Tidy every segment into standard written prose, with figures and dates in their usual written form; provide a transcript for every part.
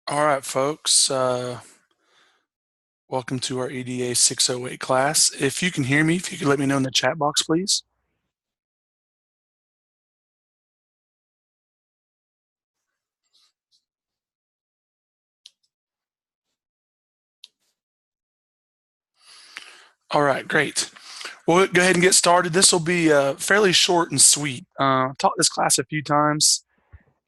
All right, folks. Welcome to our EDA 608 class. If you can hear me, if you could let me know in the chat box, please. All right, great. We'll go ahead and get started. This will be fairly short and sweet. I've taught this class a few times,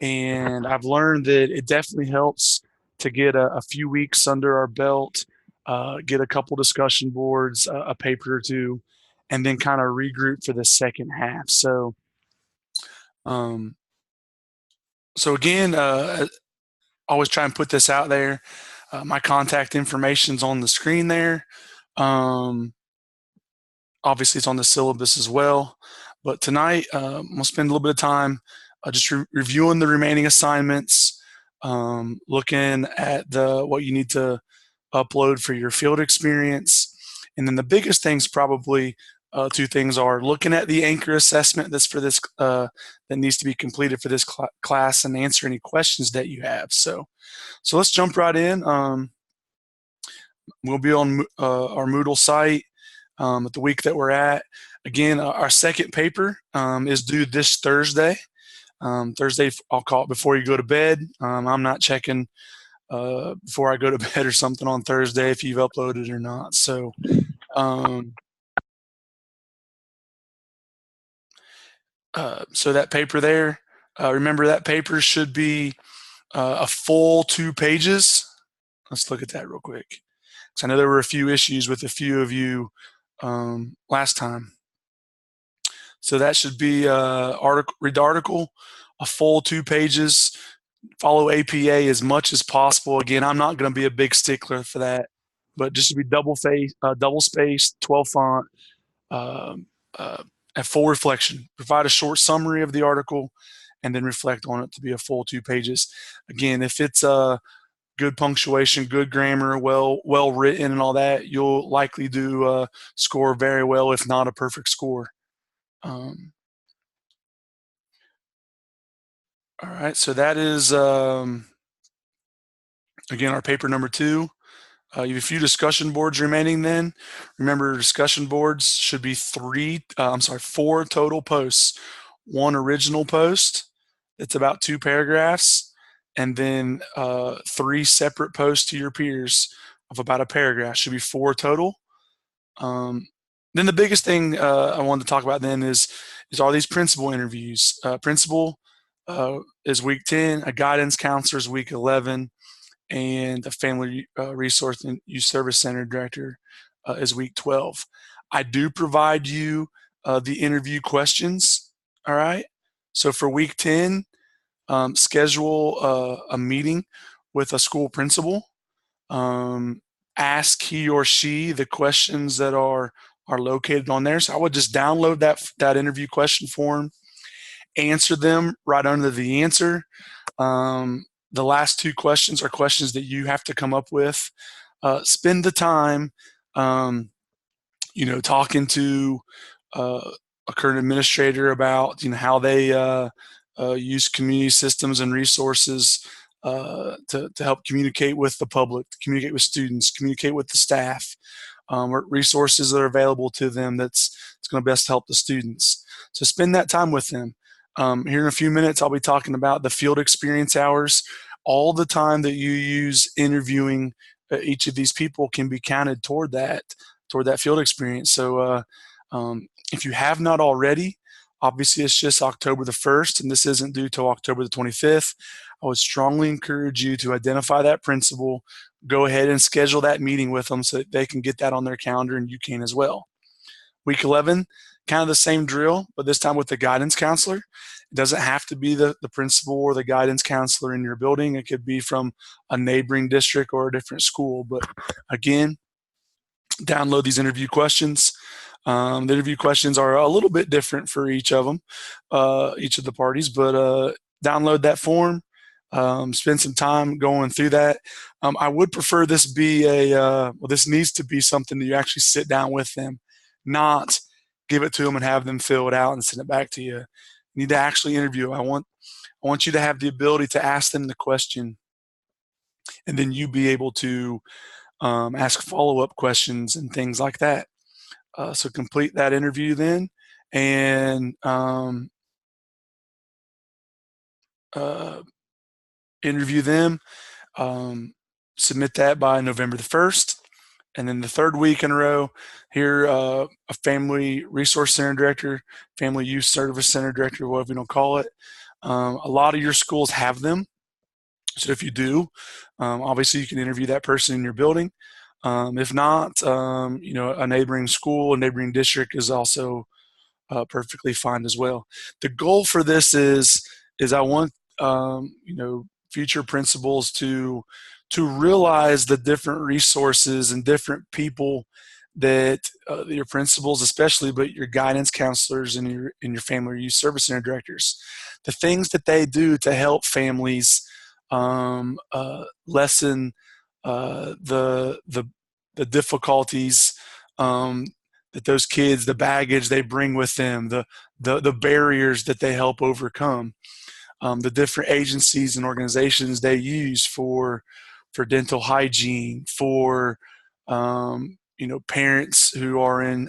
and I've learned that it definitely helps to get a few weeks under our belt, get a couple discussion boards, a paper or two, and then kind of regroup for the second half. Um, so again, always try and put this out there. My contact information's on the screen there. Obviously, it's on the syllabus as well. But tonight, I'm going to spend a little bit of time just reviewing the remaining assignments, looking at what you need to upload for your field experience. And then the biggest things probably two things are looking at the anchor assessment that's for this that needs to be completed for this class and answer any questions that you have. So let's jump right in. We'll be on our Moodle site at the week that we're at. Again, our second paper is due this Thursday. Thursday, I'll call it before you go to bed. I'm not checking before I go to bed or something on Thursday if you've uploaded or not. So So that paper there, remember that paper should be a full 2 pages. Let's look at that real quick. So I know there were a few issues with a few of you last time. So that should be read the article, a full 2 pages. Follow APA as much as possible. Again, I'm not going to be a big stickler for that, but just to be double spaced, 12 font, um, at full reflection. Provide a short summary of the article, and then reflect on it to be a full 2 pages. Again, if it's good punctuation, good grammar, well written, and all that, you'll likely do score very well, if not a perfect score. All right, so that is again our paper number 2. You have a few discussion boards remaining then. Remember, discussion boards should be 4 total posts. 1 original post, it's about 2 paragraphs, and then 3 separate posts to your peers of about a paragraph. Should be 4 total. Then the biggest thing I wanted to talk about then is all these principal interviews. Principal is week 10, a guidance counselor is week 11, and the Family Resource and Youth Service Center Director is week 12. I do provide you the interview questions, all right? So for week 10, schedule a meeting with a school principal. Ask he or she the questions that are located on there. So I would just download that interview question form, answer them right under the answer. The last 2 questions are questions that you have to come up with. Spend the time, talking to a current administrator about how they use community systems and resources to help communicate with the public, to communicate with students, communicate with the staff, or resources that are available to them that's going to best help the students. So spend that time with them. Here in a few minutes, I'll be talking about the field experience hours. All the time that you use interviewing each of these people can be counted toward that field experience. So if you have not already, obviously it's just October the 1st, and this isn't due till October the 25th. I would strongly encourage you to identify that principal, go ahead and schedule that meeting with them so that they can get that on their calendar, and you can as well. Week 11, kind of the same drill, but this time with the guidance counselor. It doesn't have to be the principal or the guidance counselor in your building. It could be from a neighboring district or a different school. But again, download these interview questions. The interview questions are a little bit different for each of them, each of the parties, but download that form. Spend some time going through that. I would prefer this be this needs to be something that you actually sit down with them, not give it to them and have them fill it out and send it back to you. You need to actually interview. I want you to have the ability to ask them the question, and then you be able to ask follow-up questions and things like that. So complete that interview then, and interview them. Submit that by November the 1st. And then the 3rd week in a row, here, a Family Resource Center Director, Family Youth Service Center Director, whatever you want to call it. A lot of your schools have them. So if you do, obviously you can interview that person in your building. If not, a neighboring school, a neighboring district is also perfectly fine as well. The goal for this is I want future principals to realize the different resources and different people that your principals especially, but your guidance counselors and your family or youth service center directors, the things that they do to help families lessen the difficulties that those kids, the baggage they bring with them, the barriers that they help overcome, the different agencies and organizations they use for dental hygiene, for parents who are in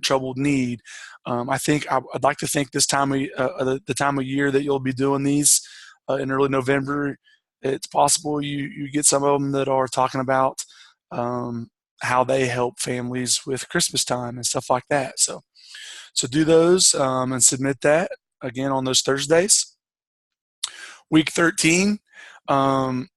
troubled need. I'd like to think this time of the time of year that you'll be doing these in early November, it's possible you get some of them that are talking about how they help families with Christmas time and stuff like that. So do those and submit that. again on those Thursdays. Week 13, from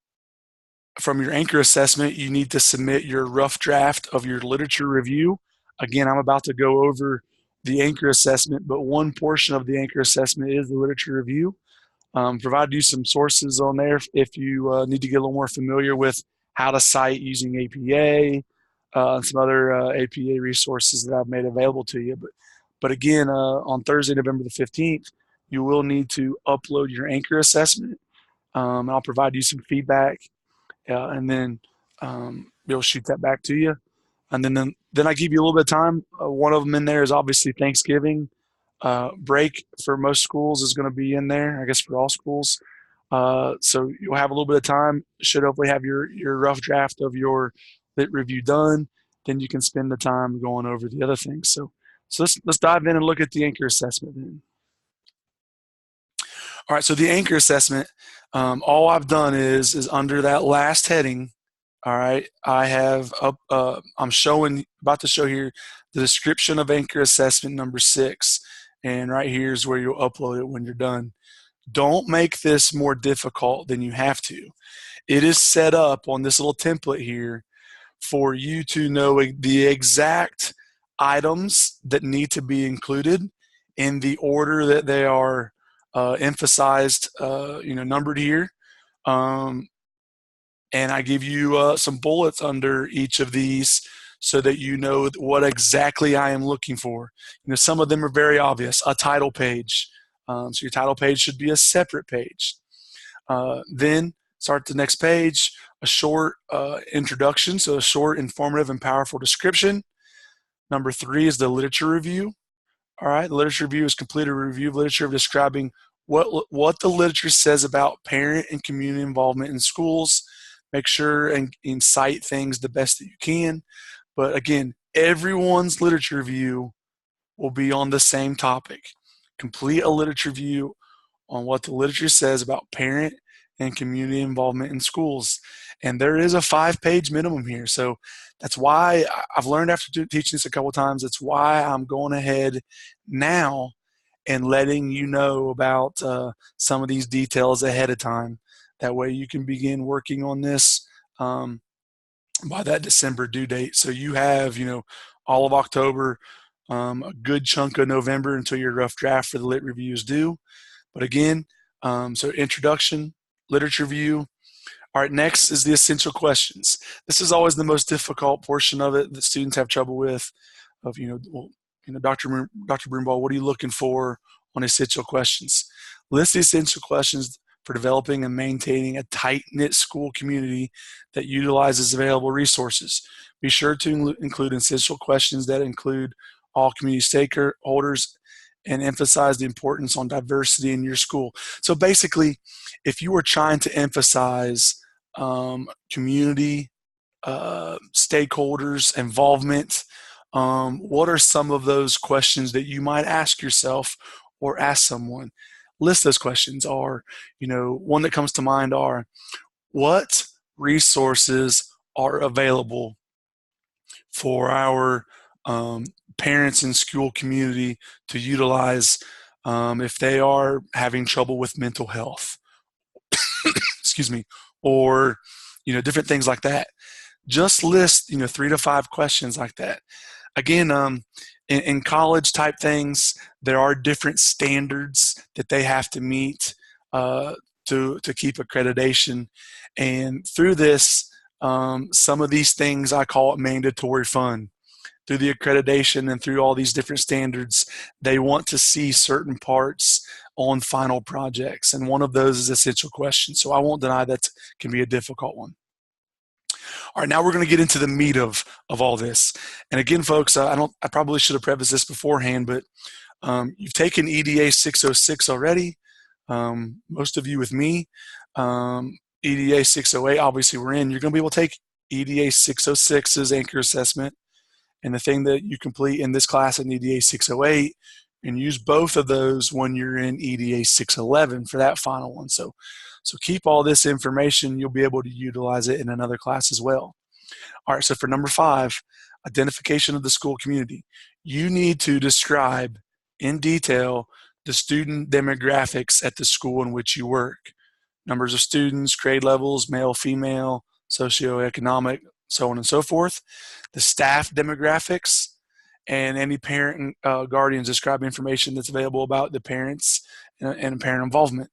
your anchor assessment, you need to submit your rough draft of your literature review. Again, I'm about to go over the anchor assessment, but one portion of the anchor assessment is the literature review. Provide you some sources on there if you need to get a little more familiar with how to cite using APA and some other APA resources that I've made available to you. But again, on Thursday, November the 15th, you will need to upload your anchor assessment. I'll provide you some feedback, and then we'll shoot that back to you. And then I give you a little bit of time. One of them in there is obviously Thanksgiving. Break for most schools is going to be in there, I guess for all schools. So you'll have a little bit of time. Should hopefully have your rough draft of your lit review done. Then you can spend the time going over the other things. So let's dive in and look at the anchor assessment then. All right, so the anchor assessment, all I've done is under that last heading. All right, I have I'm about to show here the description of anchor assessment number 6, and right here is where you'll upload it when you're done. Don't make this more difficult than you have to. It is set up on this little template here for you to know the exact items that need to be included in the order that they are emphasized, numbered here. And I give you some bullets under each of these so that you know what exactly I am looking for. Some of them are very obvious. A title page. So your title page should be a separate page. Then start the next page, a short introduction, so a short, informative, and powerful description. Number 3 is the literature review. All right, the literature review is complete a review of literature describing what the literature says about parent and community involvement in schools. Make sure and cite things the best that you can. But again, everyone's literature review will be on the same topic. Complete a literature review on what the literature says about parent and community involvement in schools. And there is a 5-page minimum here. So that's why I've learned after teaching this a couple of times, that's why I'm going ahead now and letting you know about some of these details ahead of time. That way you can begin working on this by that December due date. So you have, all of October, a good chunk of November until your rough draft for the lit review is due. But again, so introduction, literature review. All right, next is the essential questions. This is always the most difficult portion of it that students have trouble with. Dr. Broomball, what are you looking for on essential questions? List the essential questions for developing and maintaining a tight-knit school community that utilizes available resources. Be sure to include essential questions that include all community stakeholders and emphasize the importance on diversity in your school. So basically, if you were trying to emphasize community stakeholders involvement, what are some of those questions that you might ask yourself or ask someone? List those questions. One that comes to mind are, what resources are available for our parents and school community to utilize if they are having trouble with mental health? Excuse me, or different things like that. Just list 3 to 5 questions like that. Again, in college type things, there are different standards that they have to meet to keep accreditation. And through this, some of these things I call it mandatory fun. Through the accreditation and through all these different standards, they want to see certain parts on final projects. And one of those is essential questions. So I won't deny that can be a difficult one. All right, now we're going to get into the meat of all this. And again, folks, I probably should have prefaced this beforehand, but you've taken EDA 606 already. Most of you with me. EDA 608, obviously we're in. You're going to be able to take EDA 606's anchor assessment and the thing that you complete in this class in EDA 608 and use both of those when you're in EDA 611 for that final one. So keep all this information. You'll be able to utilize it in another class as well. All right, so for number 5, identification of the school community. You need to describe in detail the student demographics at the school in which you work. Numbers of students, grade levels, male, female, socioeconomic, so on and so forth. The staff demographics, and any parent guardians describe information that's available about the parents and parent involvement.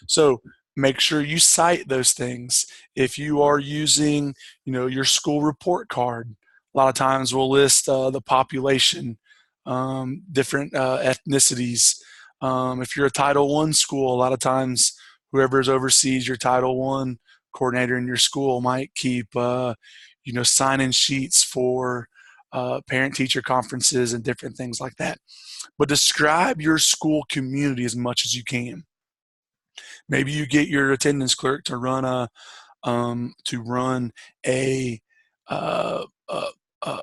So make sure you cite those things. If you are using, your school report card, a lot of times we'll list the population, different ethnicities. If you're a Title I school, a lot of times whoever oversees your Title I coordinator in your school might keep, sign-in sheets for parent-teacher conferences and different things like that. But describe your school community as much as you can. Maybe you get your attendance clerk to run a uh, a, a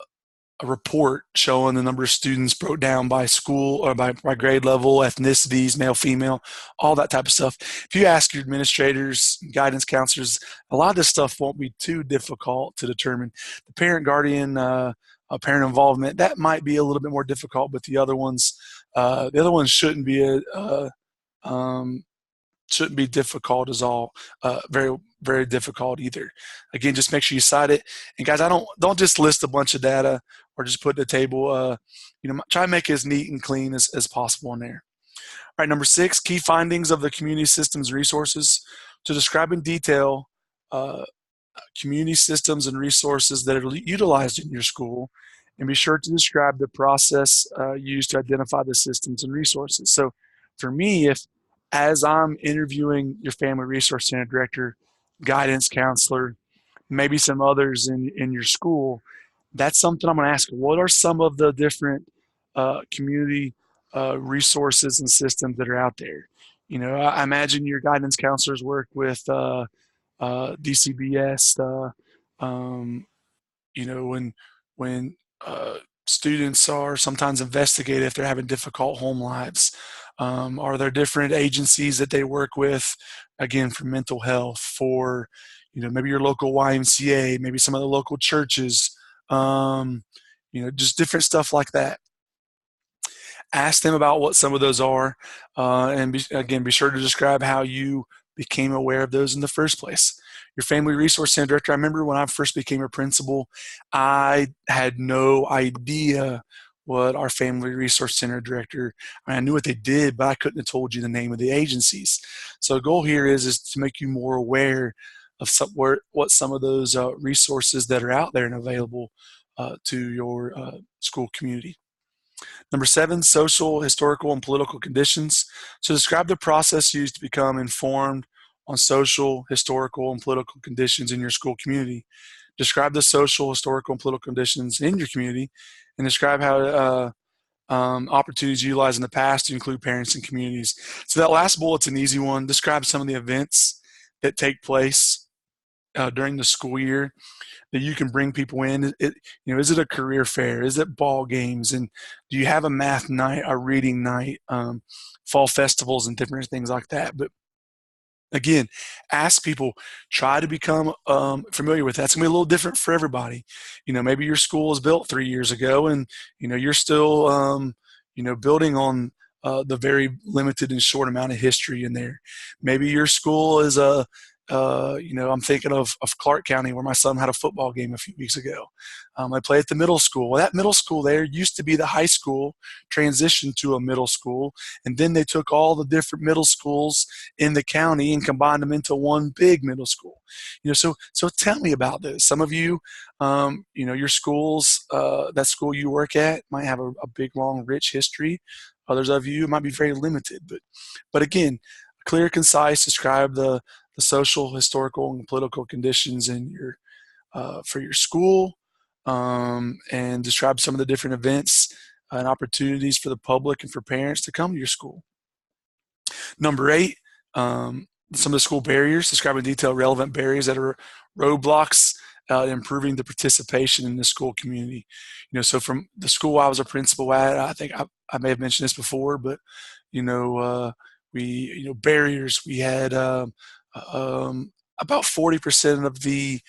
report showing the number of students broke down by school or by grade level, ethnicities, male, female, all that type of stuff. If you ask your administrators, guidance counselors, a lot of this stuff won't be too difficult to determine. The parent guardian, parent involvement, that might be a little bit more difficult, but the other ones shouldn't be difficult as all, very, very difficult either. Again, just make sure you cite it. And guys, don't just list a bunch of data or just put the table, try to make it as neat and clean as possible in there. All right, number 6, key findings of the community systems resources. To describe in detail community systems and resources that are utilized in your school, and be sure to describe the process used to identify the systems and resources. So for me, as I'm interviewing your family resource center director, guidance counselor, maybe some others in your school, that's something I'm going to ask. What are some of the different community resources and systems that are out there? I imagine your guidance counselors work with DCBS. When students are sometimes investigated if they're having difficult home lives. Are there different agencies that they work with, again, for mental health, for maybe your local YMCA, maybe some of the local churches, just different stuff like that. Ask them about what some of those are, and be sure to describe how you became aware of those in the first place. Your family resource center director, I remember when I first became a principal, I had no idea what our family resource center director, I knew what they did, but I couldn't have told you the name of the agencies. So the goal here is to make you more aware of what some of those resources that are out there and available to your school community. Number 7, social, historical, and political conditions. So describe the process used to become informed on social, historical, and political conditions in your school community. Describe the social, historical, and political conditions in your community, and describe how opportunities utilized in the past to include parents and communities. So that last bullet's an easy one. Describe some of the events that take place during the school year that you can bring people in. Is it a career fair? Is it ball games? And do you have a math night, a reading night, fall festivals, and different things like that? But again, ask people, try to become familiar with that. It's gonna be a little different for everybody. Maybe your school was built 3 years ago, and you're still building on the very limited and short amount of history in there. Maybe your school is I'm thinking of Clark County, where my son had a football game a few weeks ago. I play at the middle school. Well, that middle school there used to be the high school, transitioned to a middle school, and then they took all the different middle schools in the county and combined them into one big middle school. So tell me about this. Some of you, your schools, that school you work at might have a big, long, rich history. Others of you might be very limited. But again, clear, concise, describe the social, historical, and political conditions in your for your school, and describe some of the different events and opportunities for the public and for parents to come to your school. Number 8, some of the school barriers. Describe in detail relevant barriers that are roadblocks improving the participation in the school community. So from the school I was a principal at, I think I may have mentioned this before, but barriers. We had about 40% of the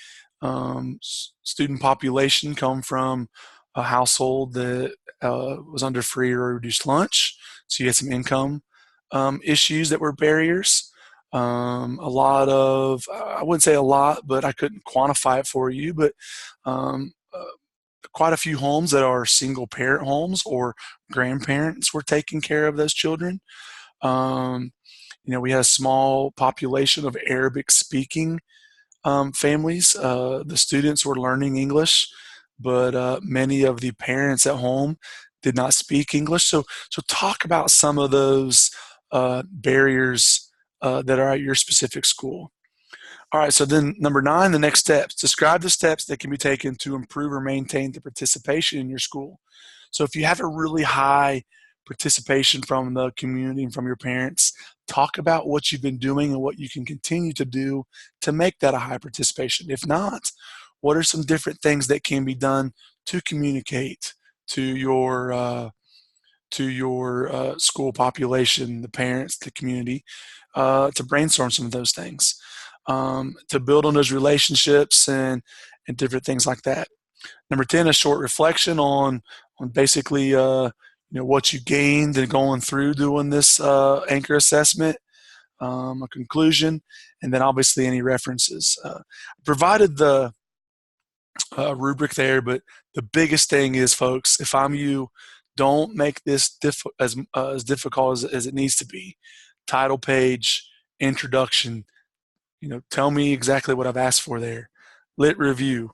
student population come from a household that was under free or reduced lunch, so you had some income issues that were barriers. A lot of, I wouldn't say a lot, but I couldn't quantify it for you, but quite a few homes that are single parent homes or grandparents were taking care of those children. We had a small population of Arabic speaking families. The students were learning English, but many of the parents at home did not speak English. So talk about some of those barriers that are at your specific school. All right, so then number 9, the next steps. Describe the steps that can be taken to improve or maintain the participation in your school. So if you have a really high participation from the community and from your parents, talk about what you've been doing and what you can continue to do to make that a high participation. If not, what are some different things that can be done to communicate to your school population, the parents, the community, to brainstorm some of those things, to build on those relationships and different things like that. Number 10, a short reflection on basically what you gained and going through doing this anchor assessment, a conclusion, and then obviously any references. Provided the rubric there, but the biggest thing is, folks, if I'm you, don't make this as difficult as it needs to be. Title page, introduction, tell me exactly what I've asked for there. Lit review,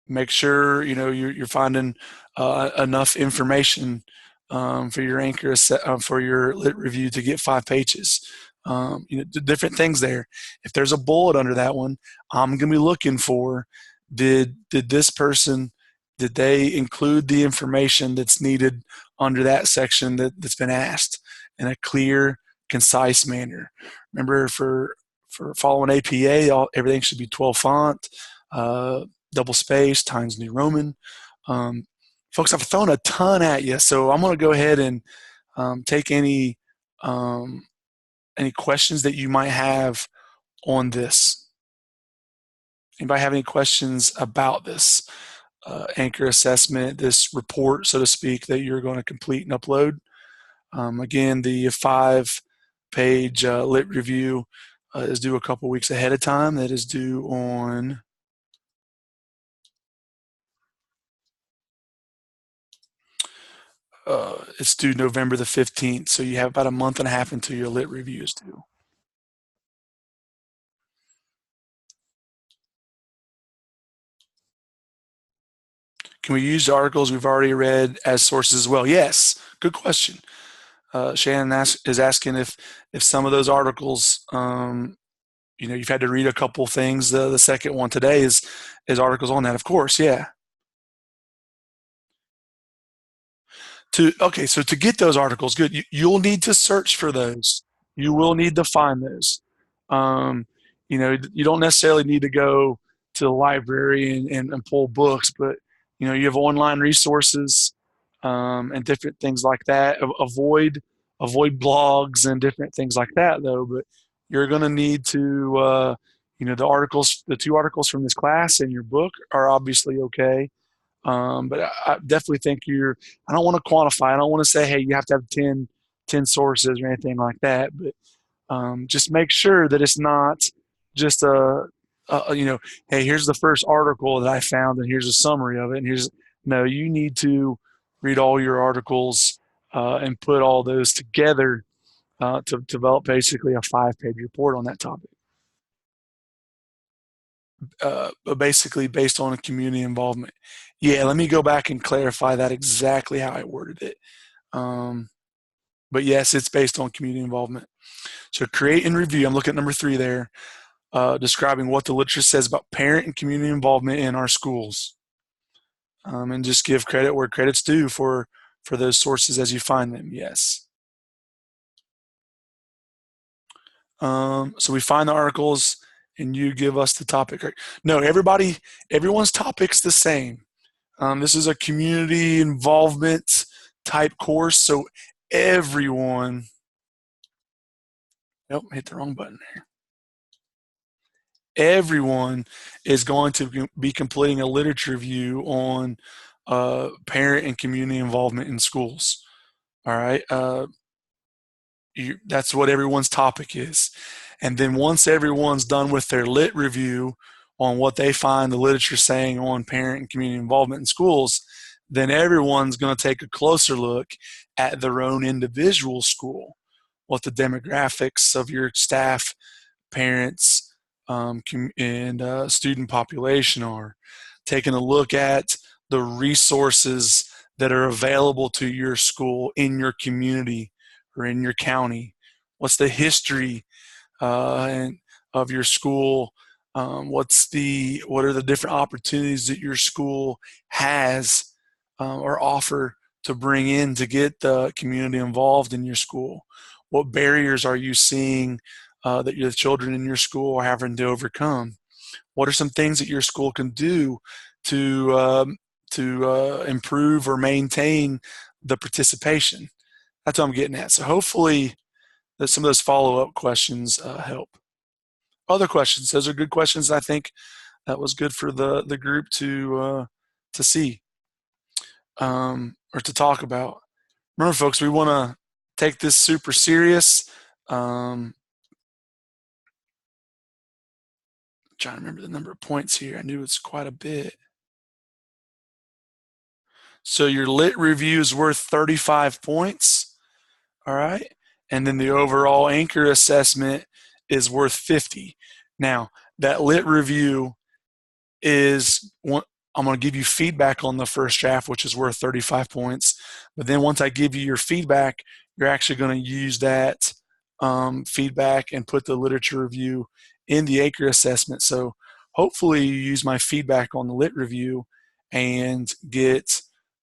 make sure you're finding enough information for your anchor for your lit review to get 5 pages. Different things there. If there's a bullet under that one, I'm going to be looking for, did this person, did they include the information that's needed under that section that's been asked in a clear, concise manner. Remember, for following APA, everything should be 12 font, double space, Times New Roman. Folks, I've thrown a ton at you, so I'm going to go ahead and take any questions that you might have on this. Anybody have any questions about this anchor assessment, this report, so to speak, that you're going to complete and upload? Again, the 5-page lit review is due a couple weeks ahead of time. That is due on it's due November the 15th, so you have about a month and a half until your lit review is due. Can we use the articles we've already read as sources as well? Yes, good question. Shannon is asking if some of those articles, you've had to read a couple things. The second one today is articles on that. Of course, yeah. So to get those articles, good. You'll need to search for those. You will need to find those. You don't necessarily need to go to the library and pull books, but you have online resources and different things like that. Avoid blogs and different things like that, though. But you're going to need to, the 2 articles from this class and your book are obviously okay. But I definitely think I don't want to quantify. I don't want to say, hey, you have to have 10 sources or anything like that. But just make sure that it's not just hey, here's the first article that I found and here's a summary of it. And no, you need to read all your articles and put all those together to develop basically a 5-page report on that topic. Basically based on a community involvement. Yeah, let me go back and clarify that exactly how I worded it. But yes, it's based on community involvement. So create and review. I'm looking at number 3 there, describing what the literature says about parent and community involvement in our schools. And just give credit where credit's due for those sources as you find them. Yes. So we find the articles and you give us the topic. No, everyone's topic's the same. This is a community involvement type course, so everyone, nope, hit the wrong button there. Everyone is going to be completing a literature review on parent and community involvement in schools. All right. that's what everyone's topic is. And then once everyone's done with their lit review on what they find the literature saying on parent and community involvement in schools, then everyone's going to take a closer look at their own individual school, what the demographics of your staff, parents, and student population are, taking a look at the resources that are available to your school in your community or in your county. What's the history and of your school? What are the different opportunities that your school has or offer to bring in to get the community involved in your school? What barriers are you seeing that your children in your school are having to overcome? What are some things that your school can do to improve or maintain the participation? That's what I'm getting at. So hopefully some of those follow-up questions help. Other questions, those are good questions. I think that was good for the group to see or to talk about. Remember, folks, we want to take this super serious. Trying to remember the number of points here. I knew it's quite a bit. So your lit review is worth 35 points. All right. And then the overall anchor assessment is worth 50. Now, that lit review is one, I'm going to give you feedback on the first draft, which is worth 35 points. But then once I give you your feedback, you're actually going to use that feedback and put the literature review in the anchor assessment. So hopefully you use my feedback on the lit review and get,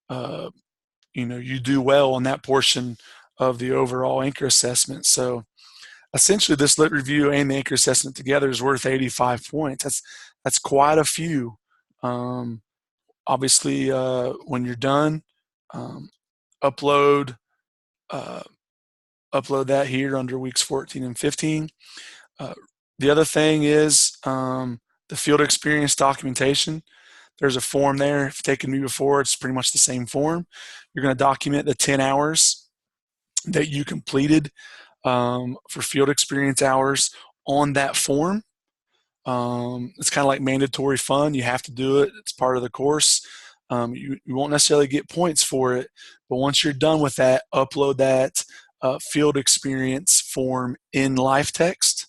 you do well on that portion of the overall anchor assessment. So essentially this lit review and the anchor assessment together is worth 85 points. That's quite a few. Obviously, when you're done, upload that here under weeks 14 and 15. The other thing is the field experience documentation. There's a form there. If you've taken me before, it's pretty much the same form. You're going to document the 10 hours that you completed for field experience hours on that form. It's kind of like mandatory fun. You have to do it. It's part of the course. You won't necessarily get points for it, but once you're done with that, upload that field experience form in LifeText.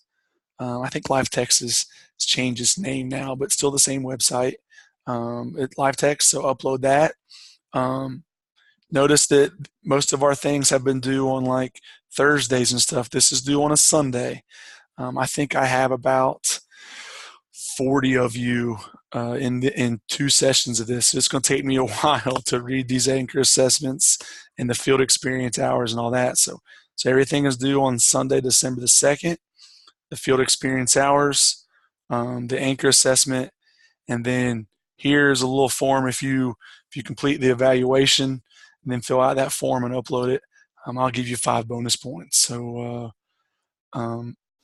I think LifeText has changed its name now, but still the same website. LifeText, so upload that. Notice that most of our things have been due on like Thursdays and stuff. This is due on a Sunday. I think I have about 40 of you in 2 sessions of this. So it's going to take me a while to read these anchor assessments and the field experience hours and all that. So everything is due on Sunday, December the 2nd. The field experience hours, the anchor assessment, and then here's a little form if you complete the evaluation and then fill out that form and upload it. I'll give you 5 bonus points. So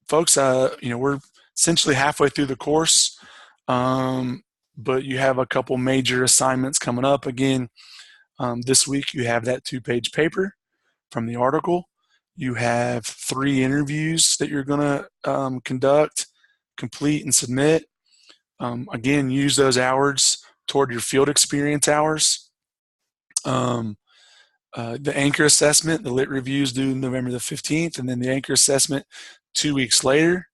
folks, we're essentially halfway through the course, but you have a couple major assignments coming up. Again, this week you have that 2-page paper from the article. You have 3 interviews that you're going to conduct, complete, and submit. Again, use those hours toward your field experience hours. The anchor assessment, the lit review is due November the 15th, and then the anchor assessment 2 weeks later.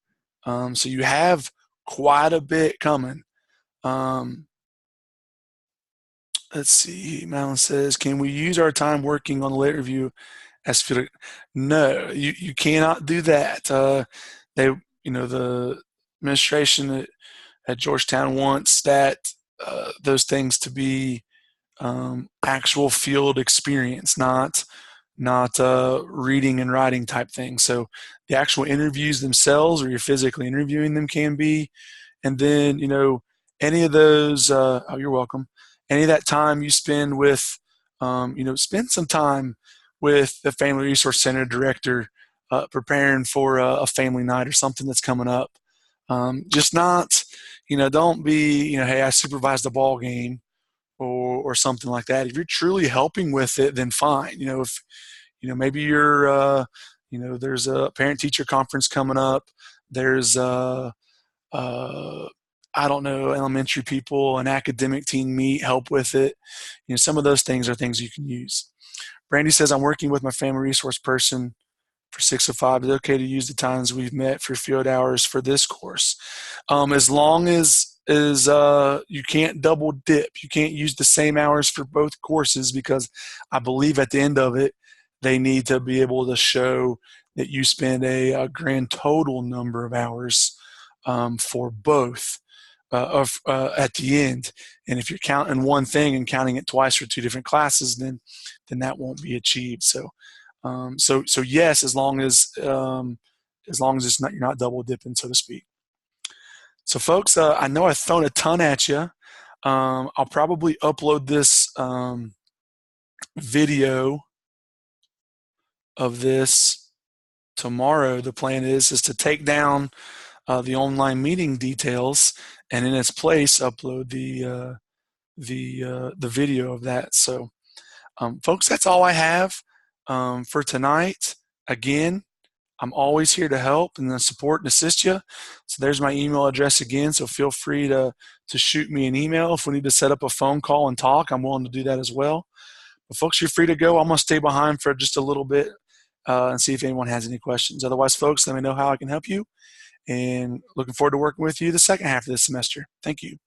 So you have quite a bit coming. Let's see. Madeline says, can we use our time working on the lit review as field? No, you cannot do that. The administration at Georgetown wants those things to be actual field experience, not reading and writing type thing. So the actual interviews themselves, or you're physically interviewing them, can be. And then, any of those, you're welcome. Any of that time you spend with, spend some time with the Family Resource Center director preparing for a family night or something that's coming up. Just not, don't be, hey, I supervised a ball game or something like that. If you're truly helping with it, then fine. Maybe there's a parent-teacher conference coming up. There's I don't know, elementary people, an academic team meet, help with it. Some of those things are things you can use. Brandy says, I'm working with my family resource person for 605. Is it okay to use the times we've met for field hours for this course? As long as you can't double dip. You can't use the same hours for both courses, because I believe at the end of it, they need to be able to show that you spend a grand total number of hours for both at the end. And if you're counting one thing and counting it twice for two different classes, then that won't be achieved. So yes, as long as it's not, you're not double dipping, so to speak. So folks, I know I've thrown a ton at you. I'll probably upload this video of this tomorrow. The plan is to take down the online meeting details, and in its place upload the video of that. So folks, that's all I have for tonight. Again, I'm always here to help and support and assist you. So there's my email address again. So feel free to shoot me an email. If we need to set up a phone call and talk, I'm willing to do that as well. But folks, you're free to go. I'm going to stay behind for just a little bit and see if anyone has any questions. Otherwise, folks, let me know how I can help you. And looking forward to working with you the second half of this semester. Thank you.